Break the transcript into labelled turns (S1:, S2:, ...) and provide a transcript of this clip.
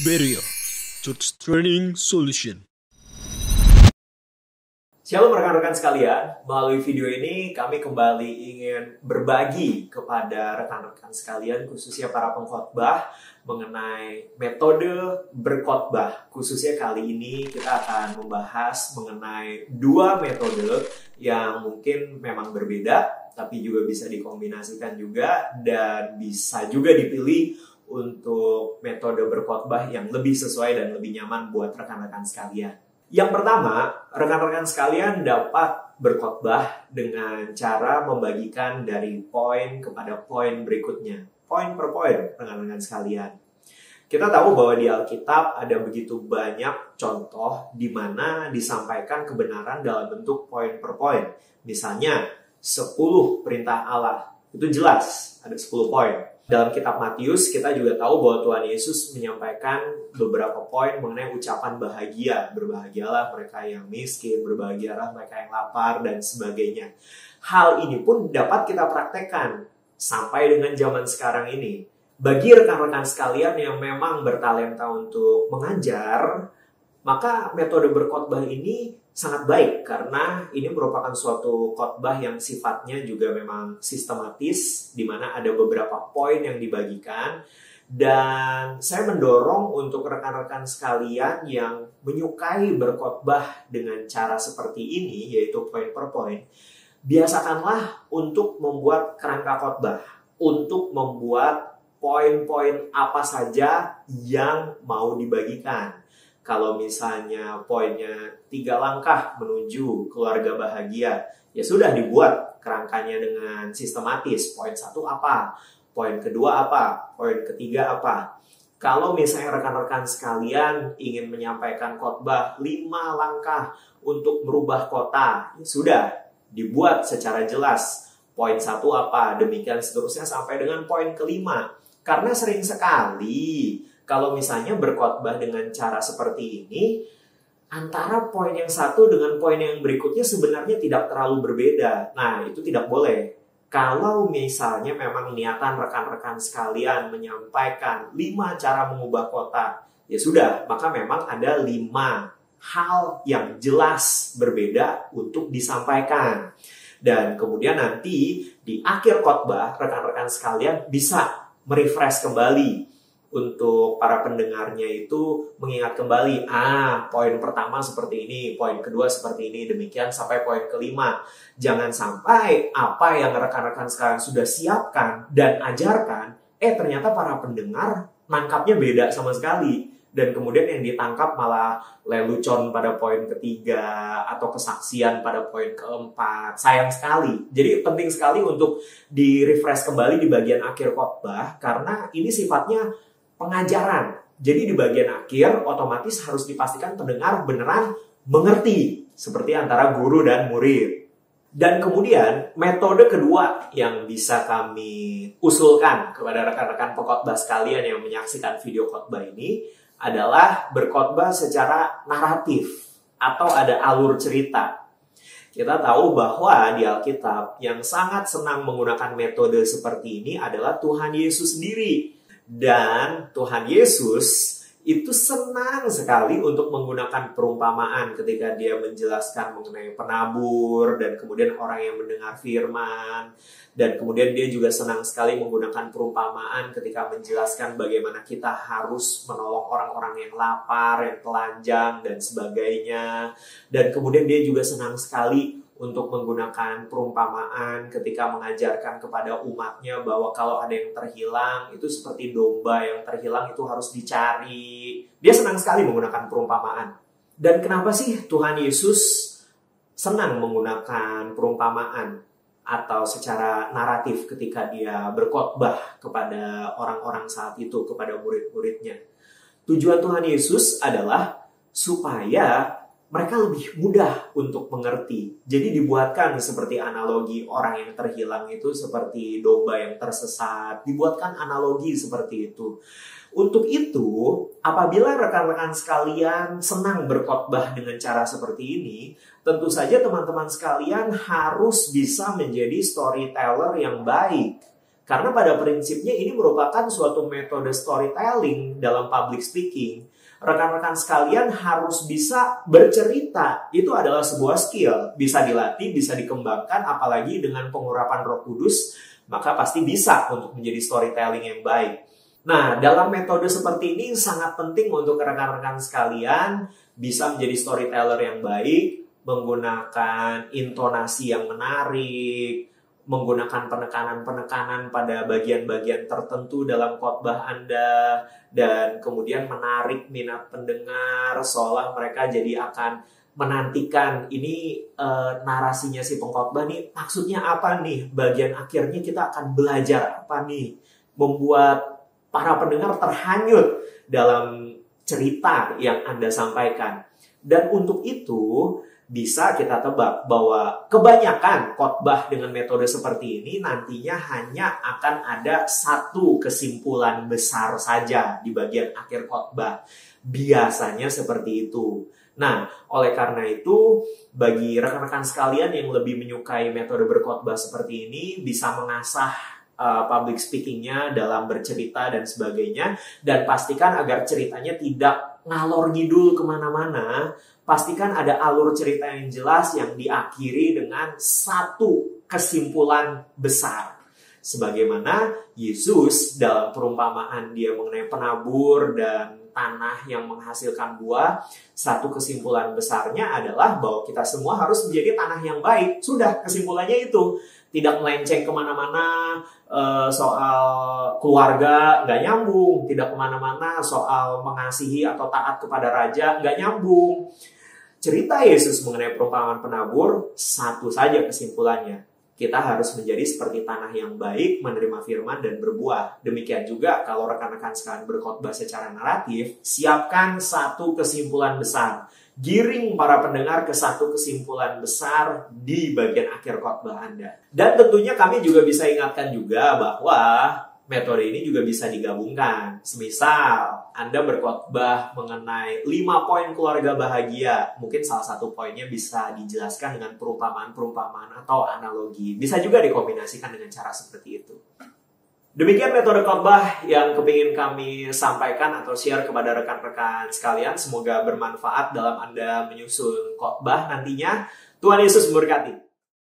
S1: Berio, Church Training Solution.
S2: Shalom rekan-rekan sekalian, melalui video ini kami kembali ingin berbagi kepada rekan-rekan sekalian, khususnya para pengkhotbah, mengenai metode berkhotbah. Khususnya kali ini kita akan membahas mengenai dua metode yang mungkin memang berbeda, tapi juga bisa dikombinasikan juga dan bisa juga dipilih untuk metode berkhotbah yang lebih sesuai dan lebih nyaman buat rekan-rekan sekalian. Yang pertama, rekan-rekan sekalian dapat berkhotbah dengan cara membagikan dari poin kepada poin berikutnya. Poin per poin, rekan-rekan sekalian. Kita tahu bahwa di Alkitab ada begitu banyak contoh di mana disampaikan kebenaran dalam bentuk poin per poin. Misalnya, 10 perintah Allah. Itu jelas, ada 10 poin. Dalam kitab Matius, kita juga tahu bahwa Tuhan Yesus menyampaikan beberapa poin mengenai ucapan bahagia. Berbahagialah mereka yang miskin, berbahagialah mereka yang lapar, dan sebagainya. Hal ini pun dapat kita praktekkan sampai dengan zaman sekarang ini. Bagi rekan-rekan sekalian yang memang bertalenta untuk mengajar, maka metode berkhotbah ini sangat baik karena ini merupakan suatu khotbah yang sifatnya juga memang sistematis, di mana ada beberapa poin yang dibagikan. Dan saya mendorong untuk rekan-rekan sekalian yang menyukai berkhotbah dengan cara seperti ini, yaitu poin per poin, biasakanlah untuk membuat kerangka khotbah, untuk membuat poin-poin apa saja yang mau dibagikan. Kalau misalnya poinnya 3 langkah menuju keluarga bahagia, ya sudah dibuat kerangkanya dengan sistematis. Poin 1 apa? Poin kedua apa? Poin ketiga apa? Kalau misalnya rekan-rekan sekalian ingin menyampaikan khotbah 5 langkah untuk merubah kota, ya sudah dibuat secara jelas. Poin 1 apa? Demikian seterusnya sampai dengan poin kelima. Karena sering sekali kalau misalnya berkhotbah dengan cara seperti ini, antara poin yang satu dengan poin yang berikutnya sebenarnya tidak terlalu berbeda. Nah, itu tidak boleh. Kalau misalnya memang niatan rekan-rekan sekalian menyampaikan 5 cara mengubah kota, ya sudah, maka memang ada 5 hal yang jelas berbeda untuk disampaikan. Dan kemudian nanti di akhir khotbah, rekan-rekan sekalian bisa merefresh kembali. Untuk para pendengarnya itu mengingat kembali, poin pertama seperti ini, poin kedua seperti ini, demikian sampai poin kelima. Jangan sampai apa yang rekan-rekan sekarang sudah siapkan dan ajarkan, ternyata para pendengar nangkapnya beda sama sekali. Dan kemudian yang ditangkap malah lelucon pada poin ketiga atau kesaksian pada poin keempat. Sayang sekali. Jadi penting sekali untuk di-refresh kembali di bagian akhir khotbah karena ini sifatnya pengajaran. Jadi di bagian akhir otomatis harus dipastikan pendengar beneran mengerti. Seperti antara guru dan murid. Dan kemudian metode kedua yang bisa kami usulkan kepada rekan-rekan pengkhotbah sekalian yang menyaksikan video khotbah ini adalah berkhotbah secara naratif atau ada alur cerita. Kita tahu bahwa di Alkitab yang sangat senang menggunakan metode seperti ini adalah Tuhan Yesus sendiri. Dan Tuhan Yesus itu senang sekali untuk menggunakan perumpamaan ketika dia menjelaskan mengenai penabur dan kemudian orang yang mendengar firman. Dan kemudian dia juga senang sekali menggunakan perumpamaan ketika menjelaskan bagaimana kita harus menolong orang-orang yang lapar, yang telanjang, dan sebagainya. Dan kemudian dia juga senang sekali untuk menggunakan perumpamaan ketika mengajarkan kepada umatnya bahwa kalau ada yang terhilang, itu seperti domba yang terhilang itu harus dicari. Dia senang sekali menggunakan perumpamaan. Dan kenapa sih Tuhan Yesus senang menggunakan perumpamaan atau secara naratif ketika dia berkhotbah kepada orang-orang saat itu, kepada murid-muridnya? Tujuan Tuhan Yesus adalah supaya mereka lebih mudah untuk mengerti. Jadi dibuatkan seperti analogi orang yang terhilang itu seperti domba yang tersesat. Dibuatkan analogi seperti itu. Untuk itu, apabila rekan-rekan sekalian senang berkhotbah dengan cara seperti ini, tentu saja teman-teman sekalian harus bisa menjadi storyteller yang baik. Karena pada prinsipnya ini merupakan suatu metode storytelling dalam public speaking. Rekan-rekan sekalian harus bisa bercerita. Itu adalah sebuah skill. Bisa dilatih, bisa dikembangkan, apalagi dengan pengurapan Roh Kudus, maka pasti bisa untuk menjadi storytelling yang baik. Nah, dalam metode seperti ini sangat penting untuk rekan-rekan sekalian bisa menjadi storyteller yang baik, menggunakan intonasi yang menarik, menggunakan penekanan-penekanan pada bagian-bagian tertentu dalam khotbah Anda, dan kemudian menarik minat pendengar seolah mereka jadi akan menantikan ini narasinya si pengkhotbah nih maksudnya apa nih, bagian akhirnya kita akan belajar apa nih, membuat para pendengar terhanyut dalam cerita yang Anda sampaikan. Dan untuk itu bisa kita tebak bahwa kebanyakan khotbah dengan metode seperti ini nantinya hanya akan ada satu kesimpulan besar saja di bagian akhir khotbah. Biasanya seperti itu. Nah, oleh karena itu, bagi rekan-rekan sekalian yang lebih menyukai metode berkhotbah seperti ini, bisa mengasah public speaking-nya dalam bercerita dan sebagainya, dan pastikan agar ceritanya tidak ngalor ngidul kemana-mana. Pastikan ada alur cerita yang jelas yang diakhiri dengan satu kesimpulan besar. Sebagaimana Yesus dalam perumpamaan dia mengenai penabur dan tanah yang menghasilkan buah, satu kesimpulan besarnya adalah bahwa kita semua harus menjadi tanah yang baik. Sudah, kesimpulannya itu. Tidak melenceng kemana-mana soal keluarga, nggak nyambung. Tidak kemana-mana soal mengasihi atau taat kepada raja, nggak nyambung. Cerita Yesus mengenai perumpamaan penabur, satu saja kesimpulannya. Kita harus menjadi seperti tanah yang baik, menerima firman dan berbuah. Demikian juga kalau rekan-rekan sekalian berkhotbah secara naratif, siapkan satu kesimpulan besar. Giring para pendengar ke satu kesimpulan besar di bagian akhir khotbah Anda. Dan tentunya kami juga bisa ingatkan juga bahwa metode ini juga bisa digabungkan. Semisal Anda berkhotbah mengenai 5 poin keluarga bahagia, mungkin salah satu poinnya bisa dijelaskan dengan perumpamaan-perumpamaan atau analogi. Bisa juga dikombinasikan dengan cara seperti itu. Demikian metode khotbah yang kepingin kami sampaikan atau share kepada rekan-rekan sekalian. Semoga bermanfaat dalam Anda menyusun khotbah nantinya. Tuhan Yesus memberkati.